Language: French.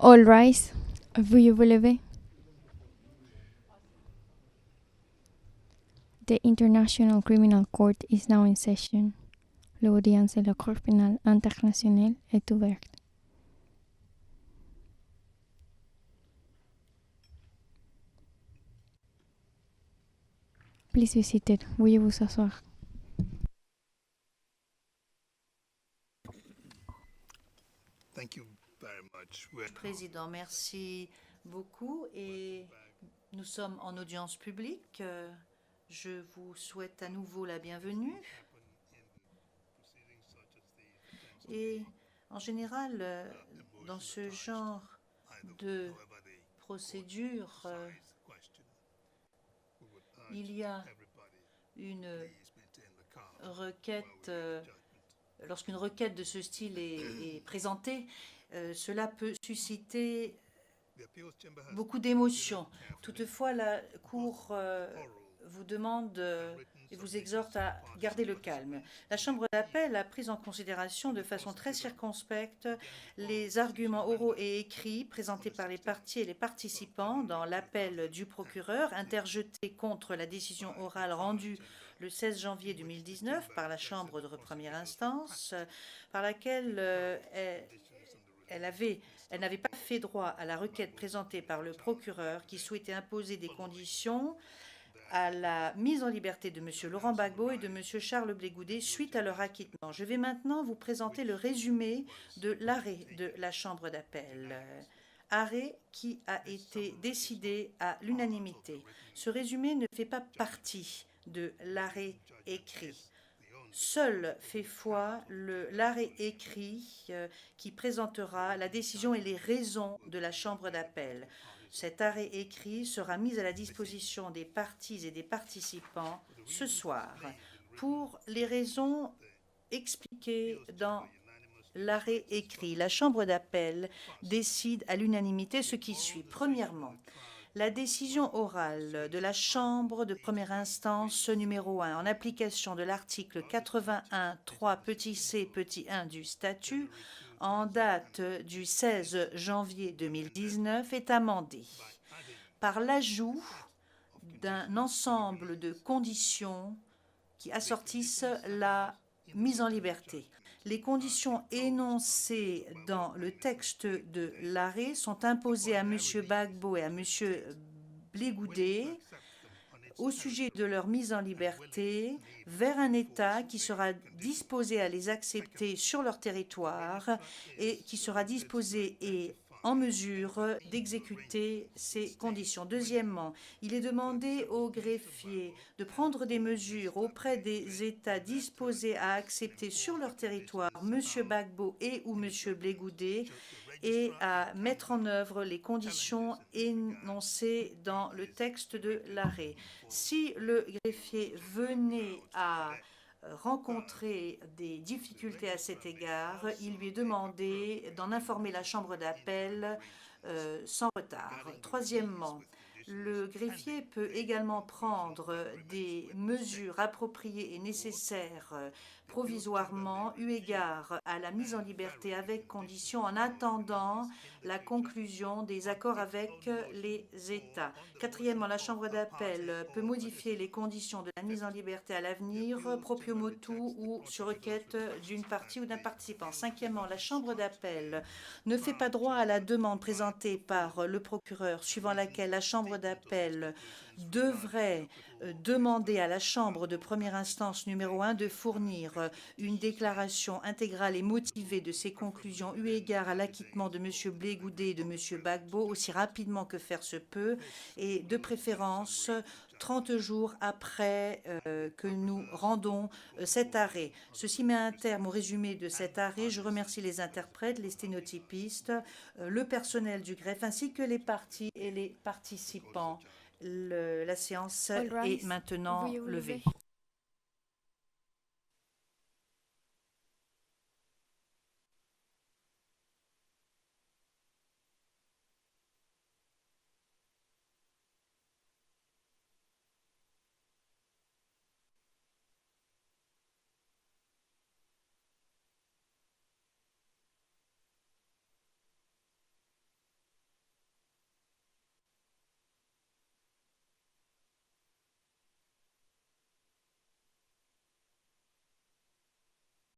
All rise. Veuillez vous lever. The International Criminal Court is now in session. L'audience de la Cour pénale internationale est ouverte. Please be seated. Veuillez vous asseoir. Président, merci beaucoup et nous sommes en audience publique. Je vous souhaite à nouveau la bienvenue. Et en général, dans ce genre de procédure, il y a une requête, lorsqu'une requête de ce style est présentée, cela peut susciter beaucoup d'émotions. Toutefois, la Cour vous demande et vous exhorte à garder le calme. La Chambre d'appel a pris en considération de façon très circonspecte les arguments oraux et écrits présentés par les parties et les participants dans l'appel du procureur interjeté contre la décision orale rendue le 16 janvier 2019 par la Chambre de première instance, par laquelle elle n'avait pas fait droit à la requête présentée par le procureur qui souhaitait imposer des conditions à la mise en liberté de M. Laurent Gbagbo et de M. Charles Blé Goudet suite à leur acquittement. Je vais maintenant vous présenter le résumé de l'arrêt de la Chambre d'appel. Arrêt qui a été décidé à l'unanimité. Ce résumé ne fait pas partie de l'arrêt écrit. Seul fait foi l'arrêt écrit qui présentera la décision et les raisons de la Chambre d'appel. Cet arrêt écrit sera mis à la disposition des parties et des participants ce soir pour les raisons expliquées dans l'arrêt écrit. La Chambre d'appel décide à l'unanimité ce qui suit. Premièrement, la décision orale de la Chambre de première instance numéro 1 en application de l'article 81.3 petit c petit 1 du statut en date du 16 janvier 2019 est amendée par l'ajout d'un ensemble de conditions qui assortissent la mise en liberté. Les conditions énoncées dans le texte de l'arrêt sont imposées à M. Gbagbo et à M. Blé Goudet au sujet de leur mise en liberté vers un État qui sera disposé à les accepter sur leur territoire et qui sera disposé et en mesure d'exécuter ces conditions. Deuxièmement, il est demandé au greffier de prendre des mesures auprès des États disposés à accepter sur leur territoire M. Gbagbo et ou M. Blé Goudet et à mettre en œuvre les conditions énoncées dans le texte de l'arrêt. Si le greffier venait à rencontrer des difficultés à cet égard, il lui est demandé d'en informer la Chambre d'appel sans retard. Troisièmement, le greffier peut également prendre des mesures appropriées et nécessaires provisoirement eu égard à la mise en liberté avec condition en attendant la conclusion des accords avec les États. Quatrièmement, la Chambre d'appel peut modifier les conditions de la mise en liberté à l'avenir, proprio motu ou sur requête d'une partie ou d'un participant. Cinquièmement, la Chambre d'appel ne fait pas droit à la demande présentée par le procureur suivant laquelle la Chambre d'appel devrait demander à la Chambre de première instance numéro 1 de fournir une déclaration intégrale et motivée de ses conclusions eu égard à l'acquittement de M. Blé Goudet et de M. Gbagbo aussi rapidement que faire se peut et de préférence 30 jours après que nous rendons cet arrêt. Ceci met un terme au résumé de cet arrêt. Je remercie les interprètes, les sténotypistes, le personnel du greffe ainsi que les parties et les participants. La séance est maintenant levée.